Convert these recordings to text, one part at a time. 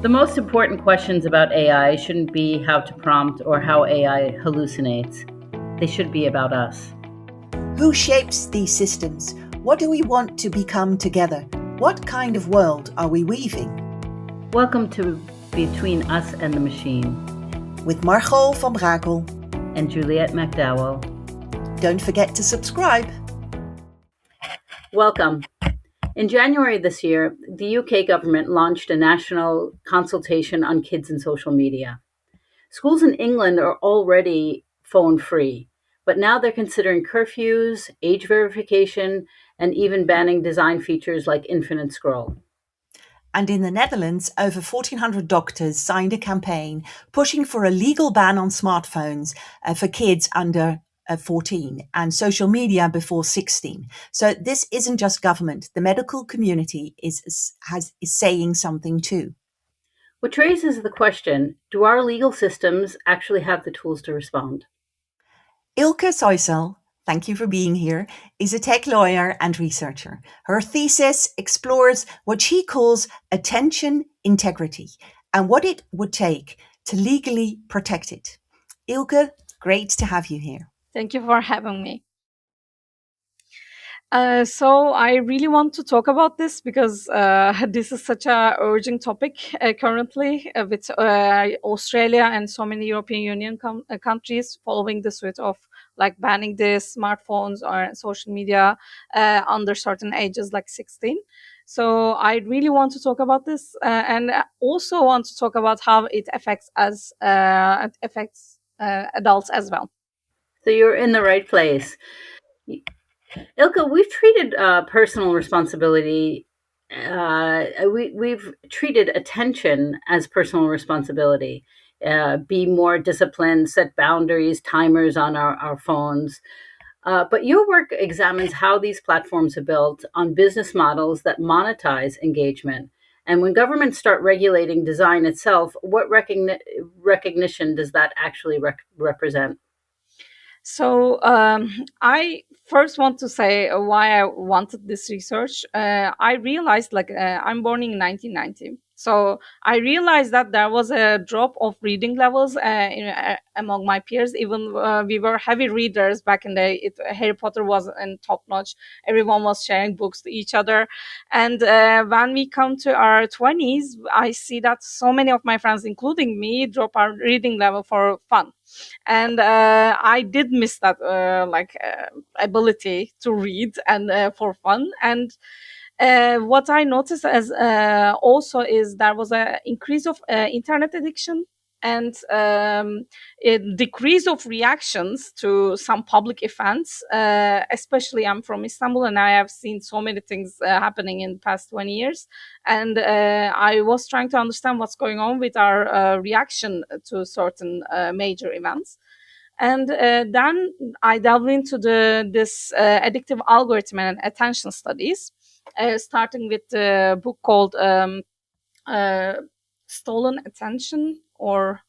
The most important questions about AI shouldn't be how to prompt or how AI hallucinates. They should be about us. Who shapes these systems? What do we want to become together? What kind of world are we weaving? Welcome to Between Us and the Machine. With Margot van Brakel and Juliette McDowell. Don't forget to subscribe. Welcome. In January this year, the UK government launched a national consultation on kids and social media. Schools in England are already phone-free, but now they're considering curfews, age verification, and even banning design features like infinite scroll. And in the Netherlands, over 1,400 doctors signed a campaign pushing for a legal ban on smartphones for kids under 14 and social media before 16. So this isn't just government. The medical community is saying something too. Which raises the question, do our legal systems actually have the tools to respond? Ilke Soysal, thank you for being here, is a tech lawyer and researcher. Her thesis explores what she calls attention integrity and what it would take to legally protect it. Ilke, great to have you here. Thank you for having me. So I really want to talk about this because this is such a urgent topic currently with Australia and so many European Union countries following the suit of like banning the smartphones or social media under certain ages like 16. So I really want to talk about this and also want to talk about how it affects us, adults as well. So you're in the right place. Ilke, we've treated personal responsibility. We've treated attention as personal responsibility. Be more disciplined, set boundaries, timers on our phones. But your work examines how these platforms are built on business models that monetize engagement. And when governments start regulating design itself, what recognition does that actually represent? So I first want to say why I wanted this research. I realized I'm born in 1990. So I realized that there was a drop of reading levels among my peers. Even we were heavy readers back in the day. Harry Potter was in top notch. Everyone was sharing books to each other. And when we come to our 20s, I see that so many of my friends, including me, drop our reading level for fun. And I did miss that ability to read and for fun. And what I noticed as also is there was an increase of internet addiction and a decrease of reactions to some public events. Especially I'm from Istanbul and I have seen so many things happening in the past 20 years. And I was trying to understand what's going on with our reaction to certain major events. And then I delved into this addictive algorithm and attention studies, starting with the book called Stolen Attention or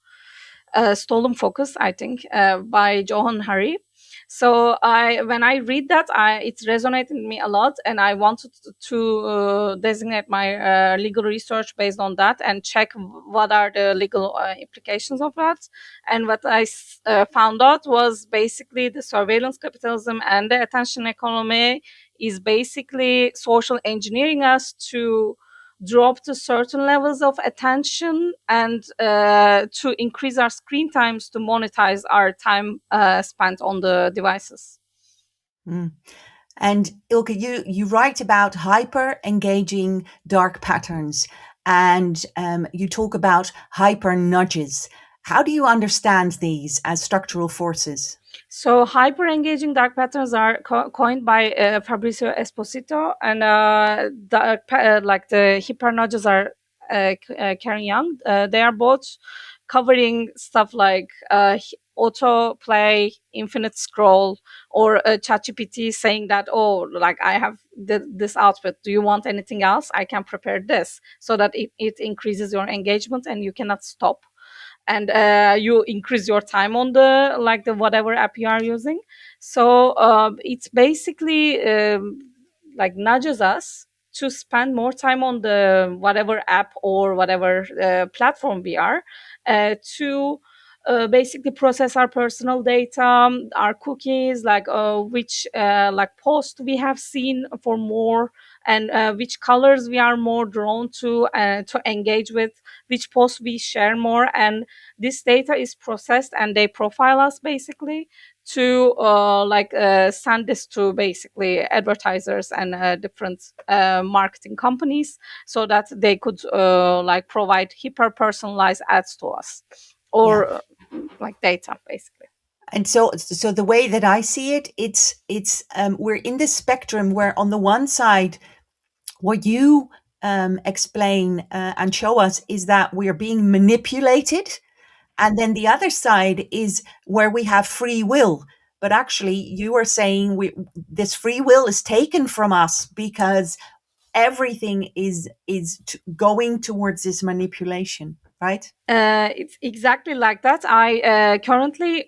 Stolen Focus, I think, by Johan Hari. So when I read that, it resonated with me a lot, and I wanted to designate my legal research based on that and check what are the legal implications of that. And what I found out was basically the surveillance capitalism and the attention economy is basically social engineering us to drop to certain levels of attention and to increase our screen times to monetize our time spent on the devices. And Ilke, you write about hyper engaging dark patterns and you talk about hyper nudges. How do you understand these as structural forces? So hyper-engaging dark patterns are coined by Fabrizio Esposito, and the hyper nudges are Karen Young. They are both covering stuff like autoplay, infinite scroll, or ChatGPT saying that, I have this output. Do you want anything else? I can prepare this, so that it increases your engagement and you cannot stop. And you increase your time on the whatever app you are using. So it's basically nudges us to spend more time on the whatever app or whatever platform we are, to basically process our personal data, our cookies, like which like post we have seen for more, and which colors we are more drawn to engage with, which posts we share more. And this data is processed and they profile us basically to send this to basically advertisers and different marketing companies, so that they could like provide hyper personalized ads to us, Yeah. or like data basically. And so the way that I see it, it's we're in this spectrum where on the one side, what you explain and show us is that we are being manipulated, and then the other side is where we have free will. But actually, you are saying this free will is taken from us because everything is going towards this manipulation, right? It's exactly like that. I currently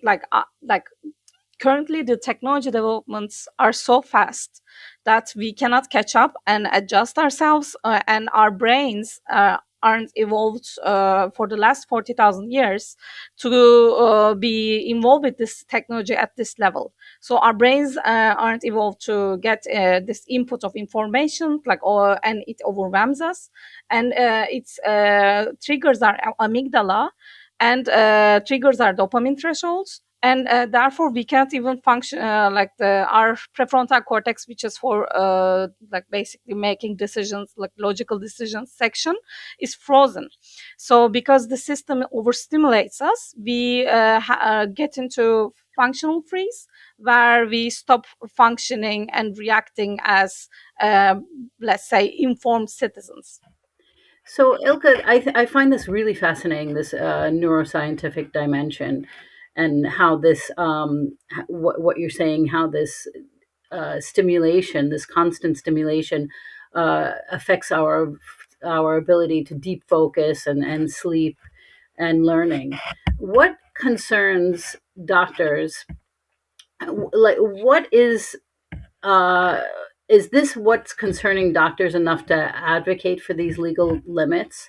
currently the technology developments are so fast that we cannot catch up and adjust ourselves, and our brains aren't evolved for the last 40,000 years to be involved with this technology at this level. So our brains aren't evolved to get this input of information, and it overwhelms us, and its triggers our amygdala, and triggers our dopamine thresholds, and therefore we can't even function, our prefrontal cortex, which is for like basically making decisions, like logical decisions section, is frozen. So because the system overstimulates us, we get into functional freeze, where we stop functioning and reacting as let's say informed citizens. So, Ilka, I find this really fascinating, this neuroscientific dimension, and how this, what you're saying, how this stimulation, this constant stimulation, affects our ability to deep focus and sleep and learning. What concerns doctors? Like, what uh, is this what's concerning doctors enough to advocate for these legal limits?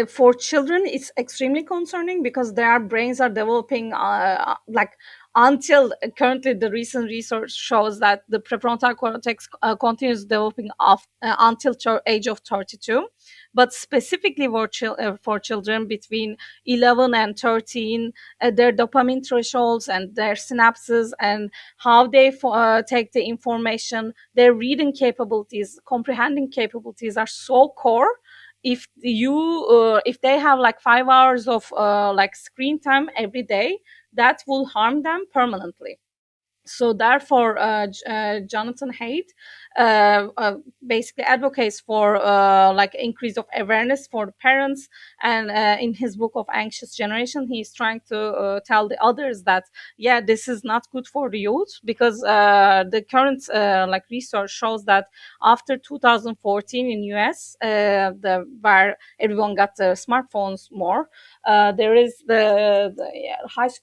For children, it's extremely concerning because their brains are developing until currently the recent research shows that the prefrontal cortex continues developing until age of 32. But specifically for children between 11 and 13, their dopamine thresholds and their synapses and how they take the information, their reading capabilities, comprehending capabilities are so core. If they have like 5 hours of like screen time every day, that will harm them permanently. So therefore Jonathan Haidt basically advocates for like increase of awareness for the parents, and in his book of Anxious Generation, he's trying to tell the others that yeah, this is not good for the youth, because the current like research shows that after 2014 in US, where everyone got the smartphones more, there is the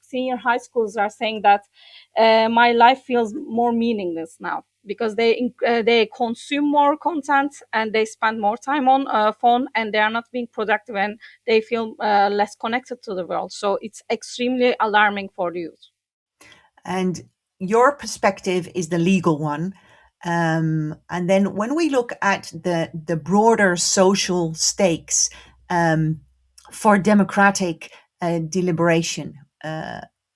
senior high schools are saying that my life feels more meaningless now, because they consume more content and they spend more time on phone, and they are not being productive, and they feel less connected to the world. So it's extremely alarming for the youth. And your perspective is the legal one. And then when we look at the broader social stakes for democratic deliberation,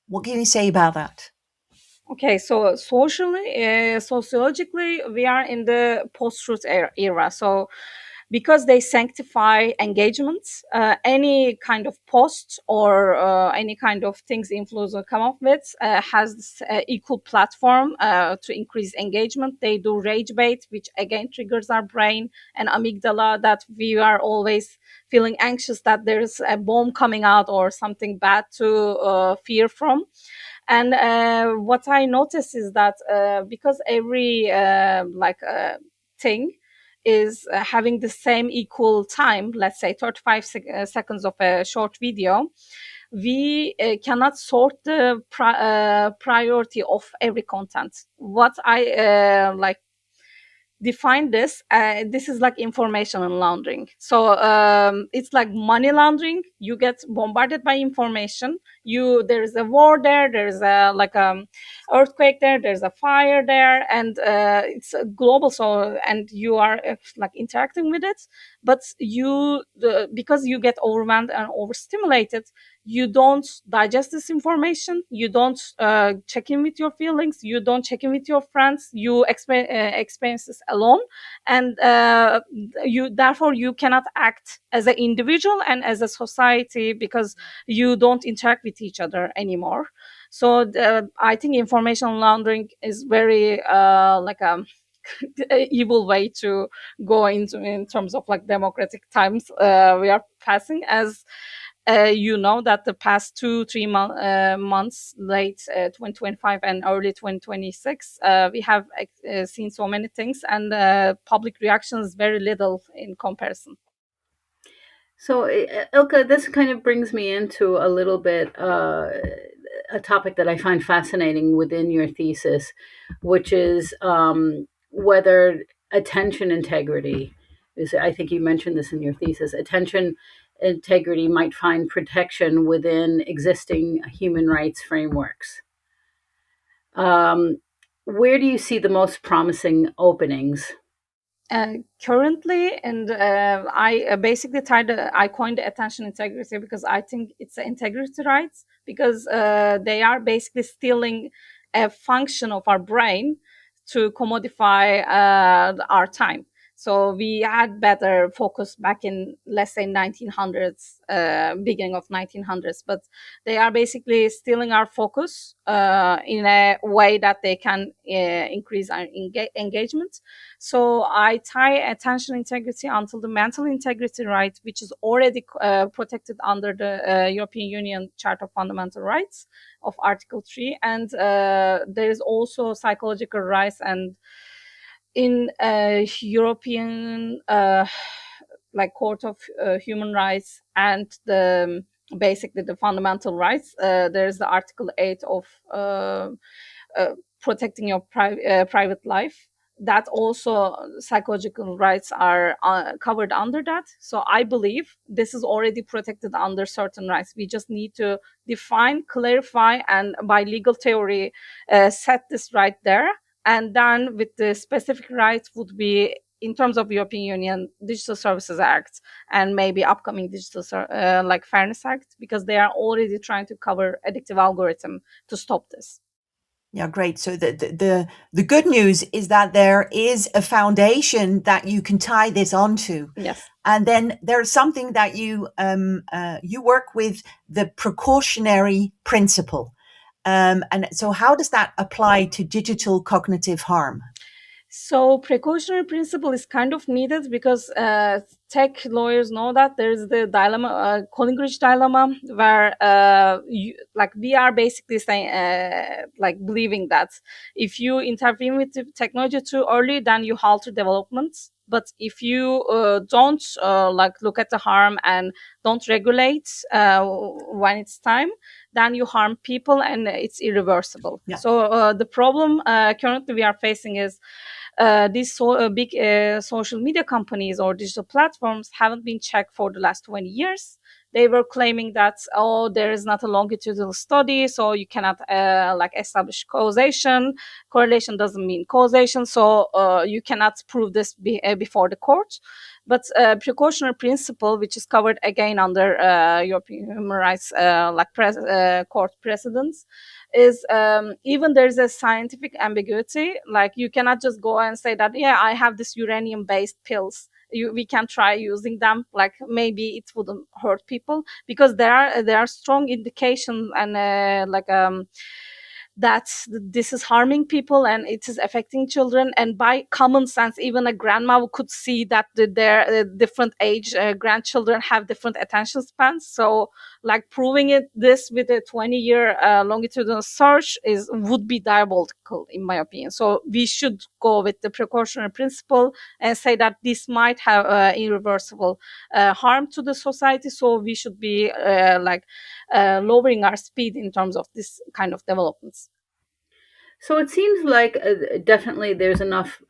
what can you say about that? Okay, so sociologically, we are in the post-truth era. So, because they sanctify engagements, any kind of post or any kind of things influencer come up with has this, equal platform to increase engagement. They do rage bait, which again triggers our brain and amygdala, that we are always feeling anxious that there's a bomb coming out or something bad to fear from. And what I notice is that because every thing is having the same equal time, let's say 35 seconds of a short video, we cannot sort the priority of every content. What I define this. This is like information laundering. So it's like money laundering. You get bombarded by information. There is a war there. There's a like earthquake there. There's a fire there, and it's global. So and you are like interacting with it, but because you get overwhelmed and overstimulated, you don't digest this information, you don't check in with your feelings, you don't check in with your friends, you experience this alone, and you therefore you cannot act as an individual and as a society because you don't interact with each other anymore. So I think information laundering is very like evil way to go into in terms of like democratic times we are passing. As you know that the past 2-3 months, late 2025 and early 2026, we have seen so many things, and public reaction is very little in comparison. So, Ilka, this kind of brings me into a little bit a topic that I find fascinating within your thesis, which is whether attention integrity is, I think you mentioned this in your thesis, attention integrity might find protection within existing human rights frameworks. Um, where do you see the most promising openings? Currently, and I basically I coined the attention integrity because I think it's an integrity rights, because they are basically stealing a function of our brain to commodify our time. So we had better focus back in, let's say, 1900s, beginning of 1900s, but they are basically stealing our focus in a way that they can increase our engagement. So I tie attention integrity until the mental integrity right, which is already protected under the European Union Charter of Fundamental Rights of Article 3. And there is also psychological rights, and in European like Court of Human Rights and the basically the fundamental rights, there's the Article 8 of protecting your private life, that also psychological rights are covered under that. So I believe this is already protected under certain rights. We just need to define, clarify, and by legal theory set this right there. And then with the specific rights would be, in terms of European Union Digital Services Act and maybe upcoming like Fairness Act, because they are already trying to cover addictive algorithm to stop this. Yeah, great. So the good news is that there is a foundation that you can tie this onto. Yes. And then there's something that you work with, the precautionary principle. And so how does that apply to digital cognitive harm? So precautionary principle is kind of needed because tech lawyers know that there's the dilemma, Collingridge dilemma, where we are basically saying, like believing that if you intervene with the technology too early, then you halter developments. But if you don't like look at the harm and don't regulate when it's time, then you harm people and it's irreversible. Yeah. So the problem currently we are facing is these big social media companies or digital platforms haven't been checked for the last 20 years. They were claiming that, oh, there is not a longitudinal study, so you cannot like establish causation. Correlation doesn't mean causation, so you cannot prove this before the court. But precautionary principle, which is covered again under European human rights like court precedents, is even there's a scientific ambiguity. Like you cannot just go and say that, yeah, I have this uranium based pills, we can try using them, like maybe it wouldn't hurt people, because there are strong indications and that this is harming people and it is affecting children. And by common sense, even a grandma could see that their different age grandchildren have different attention spans. So like proving this with a 20-year longitudinal search would be diabolical in my opinion. So we should go with the precautionary principle and say that this might have irreversible harm to the society. So we should be lowering our speed in terms of this kind of developments. So it seems like definitely there's enough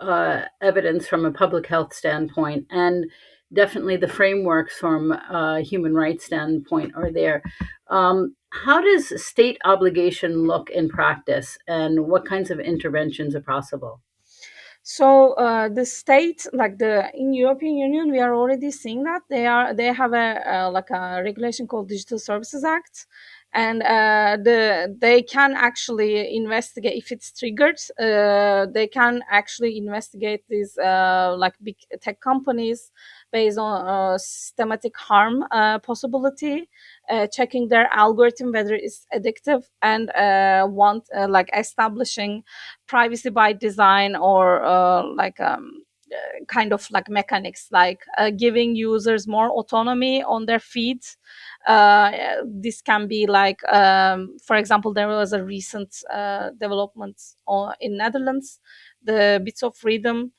evidence from a public health standpoint, and definitely the frameworks from a human rights standpoint are there. How does state obligation look in practice, and what kinds of interventions are possible? So the state, like the in European Union, we are already seeing that they have a like a regulation called Digital Services Act, and they can actually investigate if it's triggered. They can actually investigate these like big tech companies based on systematic harm possibility, checking their algorithm whether it's addictive, and want like establishing privacy by design, or kind of like mechanics, like giving users more autonomy on their feeds. This can be like, for example, there was a recent development in Netherlands. The Bits of Freedom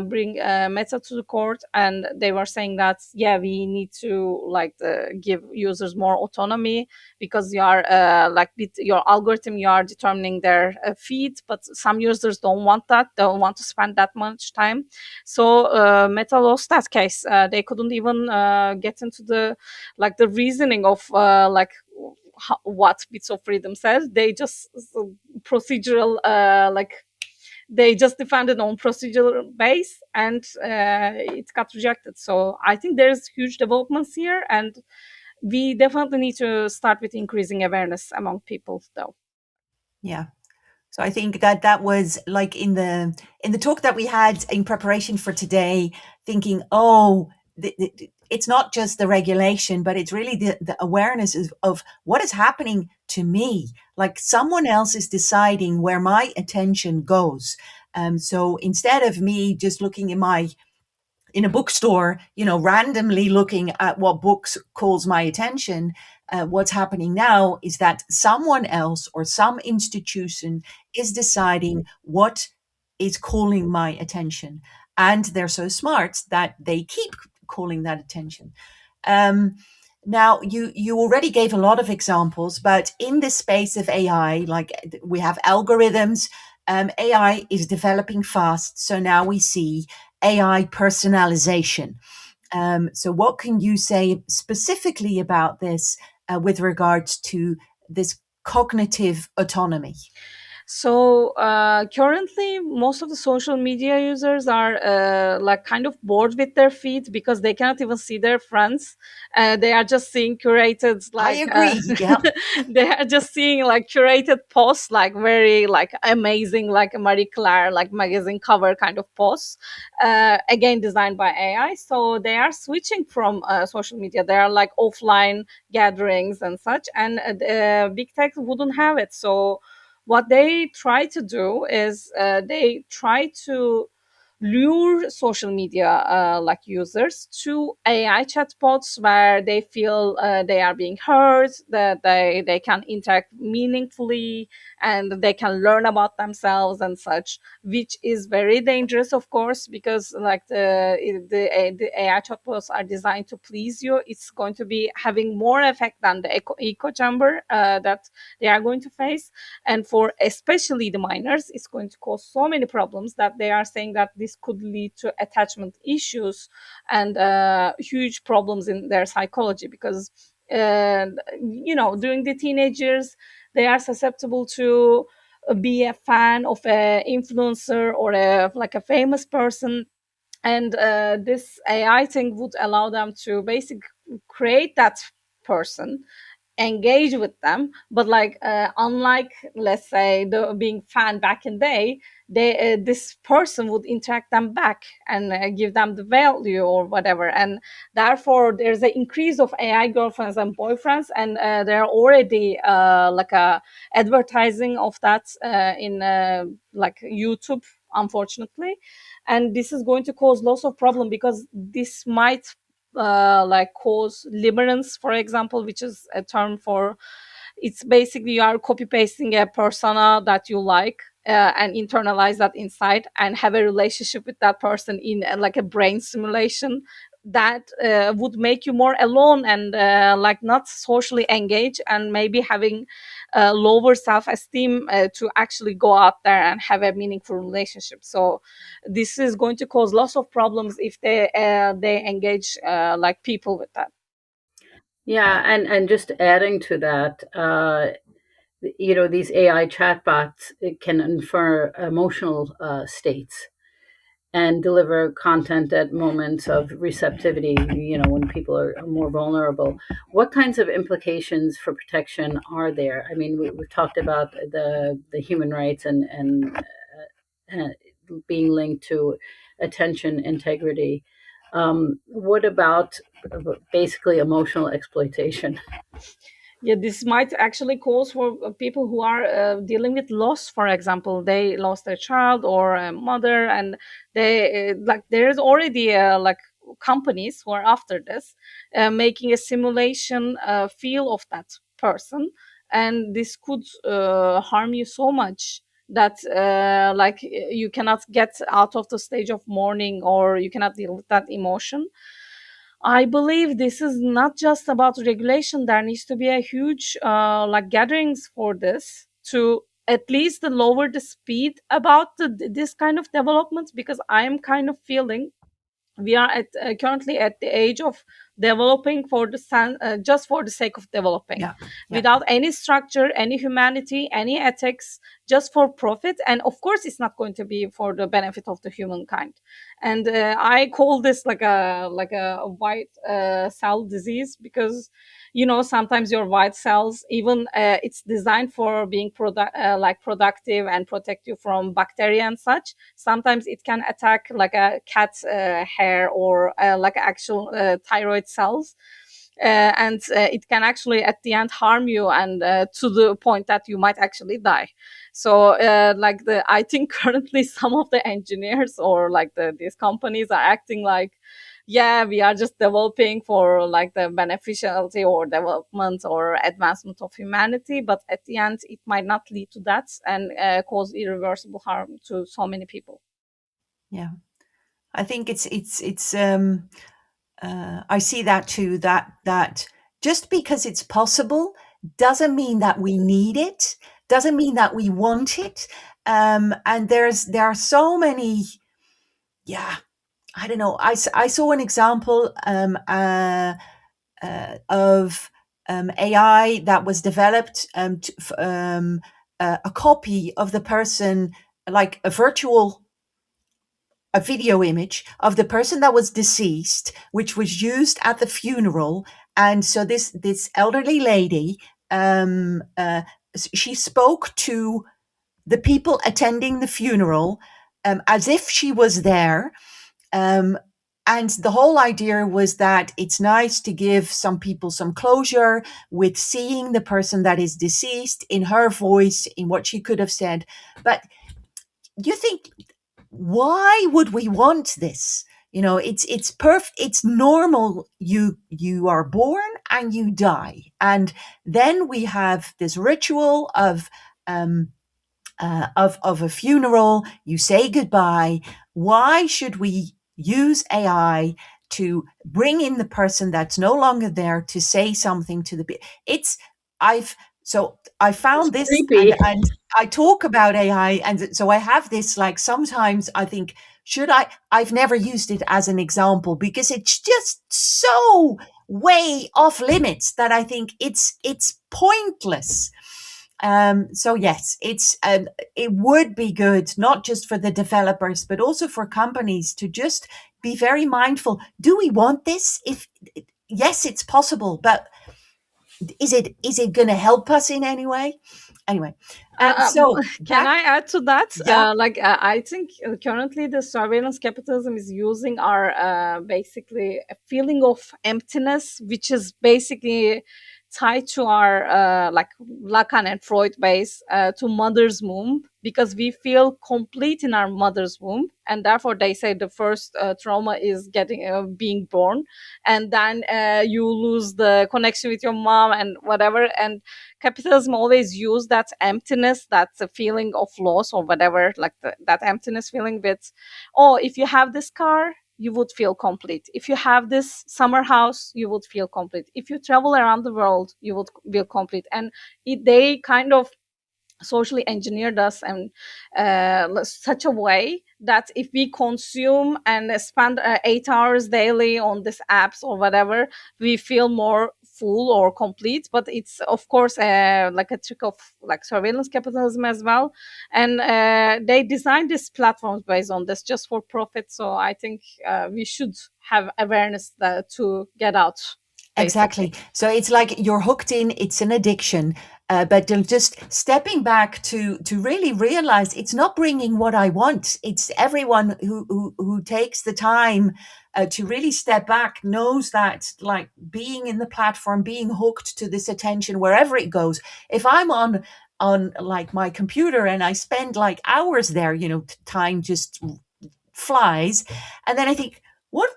bring Meta to the court, and they were saying that, yeah, we need to like give users more autonomy, because you are like with your algorithm you are determining their feed, but some users don't want that, don't want to spend that much time. So Meta lost that case. They couldn't even get into the like the reasoning of like what Bits of Freedom says. They just procedural like they just defended on procedural base, and it got rejected. So I think there's huge developments here, and we definitely need to start with increasing awareness among people, though. Yeah. So I think that that was like in the talk that we had in preparation for today, thinking, oh, it's not just the regulation, but it's really the awareness of what is happening to me. Like someone else is deciding where my attention goes. So instead of me just looking in a bookstore, randomly looking at what books calls my attention, what's happening now is that someone else or some institution is deciding what is calling my attention. And they're so smart that they keep calling that attention. Um, Now, you already gave a lot of examples, but in this space of AI, like we have algorithms, AI is developing fast. So now we see AI personalization. So, what can you say specifically about this with regards to this cognitive autonomy? So currently, most of the social media users are like kind of bored with their feed, because they cannot even see their friends. They are just seeing curated, I like agree. Yeah. they are just seeing like curated posts, like very like amazing, like Marie Claire, like magazine cover kind of posts, again designed by AI. So they are switching from social media. They are like offline gatherings and such, and big tech wouldn't have it. So what they try to do is they try to lure social media like users to AI chatbots, where they feel they are being heard, that they can interact meaningfully, and they can learn about themselves and such, which is very dangerous, of course, because like the AI chatbots are designed to please you. It's going to be having more effect than the echo chamber that they are going to face. And for especially the minors, it's going to cause so many problems that they are saying that this could lead to attachment issues and huge problems in their psychology, because uh, during the teenage years they are susceptible to be a fan of a influencer or like a famous person, and this AI thing would allow them to basically create that person, engage with them, but like unlike, let's say, the being fan back in day, they this person would interact them back and give them the value or whatever, and therefore there's an increase of AI girlfriends and boyfriends, and they're already like a advertising of that in like YouTube, unfortunately. And this is going to cause lots of problem, because this might like cause limerence, for example, which is a term for, it's basically you are copy pasting a persona that you like, and internalize that inside and have a relationship with that person in like a brain simulation, that would make you more alone and like not socially engaged, and maybe having lower self-esteem to actually go out there and have a meaningful relationship. So this is going to cause lots of problems if they engage like people with that. Yeah, and just adding to that, these AI chatbots, it can infer emotional states and deliver content at moments of receptivity, when people are more vulnerable. What kinds of implications for protection are there? I mean, we've talked about the human rights and being linked to attention integrity. What about basically emotional exploitation? Yeah, this might actually cause for people who are dealing with loss. For example, they lost their child or a mother, and they like there's already like companies who are after this, making a simulation feel of that person, and this could harm you so much that like you cannot get out of the stage of mourning, or you cannot deal with that emotion. I believe this is not just about regulation. There needs to be a huge like gatherings for this to at least lower the speed about this kind of development, because I am kind of feeling we are at currently at the age of developing for the just for the sake of developing, Yeah, yeah, without any structure, any humanity, any ethics, just for profit. And of course it's not going to be for the benefit of the humankind. And I call this like a white cell disease, because sometimes your white cells, even it's designed for being like productive and protect you from bacteria and such. Sometimes it can attack like a cat's hair, or like actual thyroid cells, and it can actually at the end harm you, and to the point that you might actually die. So like I think currently some of the engineers, or like these companies are acting like, yeah, we are just developing for like the beneficiality or development or advancement of humanity, but at the end it might not lead to that, and cause irreversible harm to so many people. yeah. I think it's I see that too, that just because it's possible doesn't mean that we need it, doesn't mean that we want it. And there are so many, yeah, I don't know. I saw an example of AI that was developed a copy of the person, like a video image of the person that was deceased, which was used at the funeral. And so this elderly lady, um, uh, she spoke to the people attending the funeral as if she was there. Um, and the whole idea was that it's nice to give some people some closure with seeing the person that is deceased in her voice, in what she could have said. But you think, why would we want this? It's perfect. It's normal. You are born and you die, and then we have this ritual um, of a funeral. You say goodbye. Why should we use AI to bring in the person that's no longer there to say something to it's I've so I It's found this, and creepy. I talk about AI, and so I have this, like, sometimes I think, should I've never used it as an example because it's just so way off limits that I think it's pointless. So yes, it would be good, not just for the developers, but also for companies, to just be very mindful. Do we want this? If yes, it's possible, but is it going to help us in any way? Anyway, and so Can back, I add to that? yeah, Like, I think currently the surveillance capitalism is using our basically a feeling of emptiness, which is basically tied to our like Lacan and Freud base to mother's womb, because we feel complete in our mother's womb, and therefore they say the first trauma is getting being born, and then you lose the connection with your mom and whatever. And capitalism always use that emptiness, that's a feeling of loss or whatever, like that emptiness feeling with, oh, if you have this car, you would feel complete. If you have this summer house, you would feel complete. If you travel around the world, you would feel complete. And they kind of socially engineered us in such a way that if we consume and spend 8 hours daily on these apps or whatever, we feel more full or complete. But it's of course like a trick of like surveillance capitalism as well. And they designed these platforms based on this just for profit. So I think we should have awareness to get out, basically. Exactly. So it's like you're hooked in, it's an addiction. But just stepping back to really realize it's not bringing what I want. It's everyone who takes the time to really step back knows that, like, being in the platform, being hooked to this attention wherever it goes. If I'm on like my computer and I spend like hours there, time just flies, and then I think, what?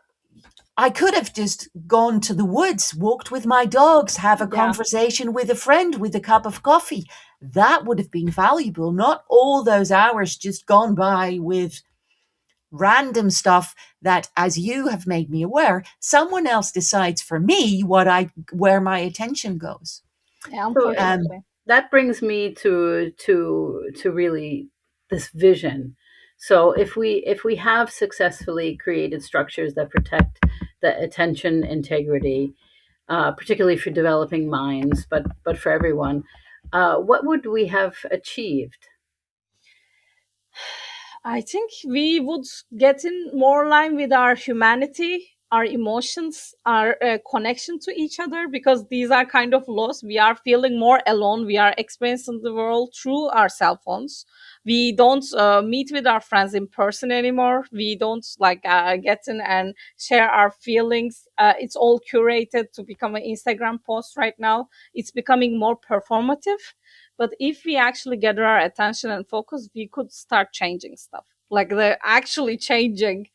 I could have just gone to the woods, walked with my dogs, have a Yeah. conversation with a friend with a cup of coffee. That would have been valuable, not all those hours just gone by with random stuff that, as you have made me aware, someone else decides for me where my attention goes. Yeah, So unfortunately. that brings me to really this vision. So if we have successfully created structures that protect the attention integrity, particularly for developing minds, but for everyone, what would we have achieved? I think we would get in more line with our humanity, our emotions, our connection to each other, because these are kind of lost. We are feeling more alone. We are experiencing the world through our cell phones. We don't meet with our friends in person anymore. We don't like get in and share our feelings. It's all curated to become an Instagram post right now. It's becoming more performative. But if we actually gather our attention and focus, we could start changing stuff. Like they're actually changing.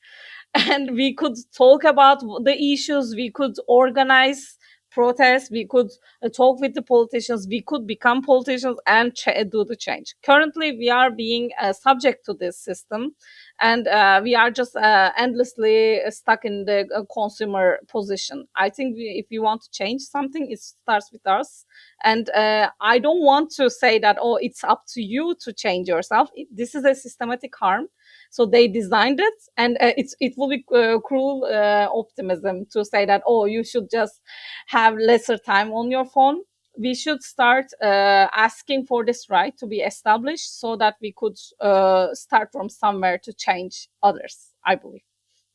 And we could talk about the issues, we could organize protests, we could talk with the politicians, we could become politicians and do the change. Currently we are being subject to this system, and we are just endlessly stuck in the consumer position. I think if we want to change something, it starts with us. And I don't want to say that, oh, it's up to you to change yourself. This is a systematic harm, so they designed it. And it will be cruel optimism to say that, oh, you should just have lesser time on your phone. We should start asking for this right to be established, so that we could start from somewhere to change others. I believe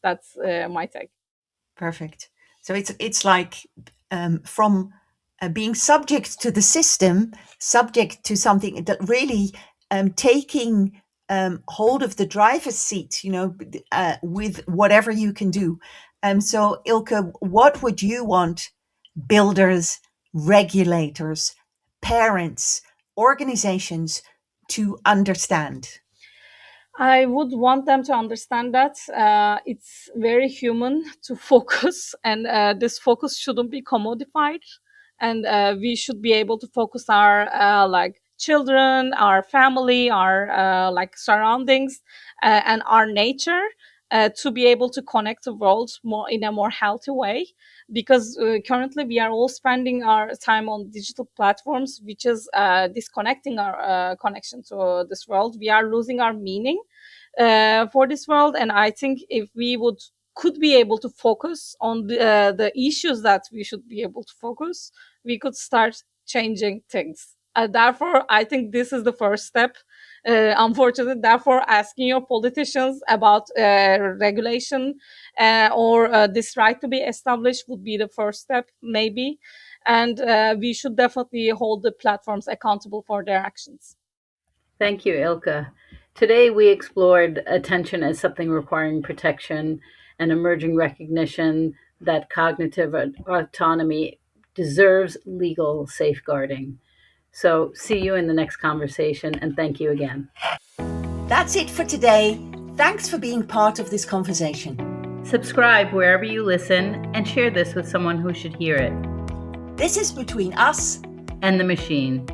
that's my take. Perfect. So it's like, from being subject to the system, subject to something that really taking hold of the driver's seat, with whatever you can do. So, Ilke, what would you want builders, regulators, parents, organizations to understand? I would want them to understand that it's very human to focus, and this focus shouldn't be commodified. And we should be able to focus our like children, our family, our like surroundings, and our nature, to be able to connect the world more in a more healthy way. Because currently we are all spending our time on digital platforms, which is disconnecting our connection to this world. We are losing our meaning for this world. And I think if we could be able to focus on the issues that we should be able to focus, we could start changing things. Therefore, I think this is the first step. Unfortunately, therefore, asking your politicians about regulation or this right to be established would be the first step, maybe. And we should definitely hold the platforms accountable for their actions. Thank you, Ilka. Today we explored attention as something requiring protection and emerging recognition that cognitive autonomy deserves legal safeguarding. So, see you in the next conversation, and thank you again. That's it for today. Thanks for being part of this conversation. Subscribe wherever you listen and share this with someone who should hear it. This is Between Us And the Machine.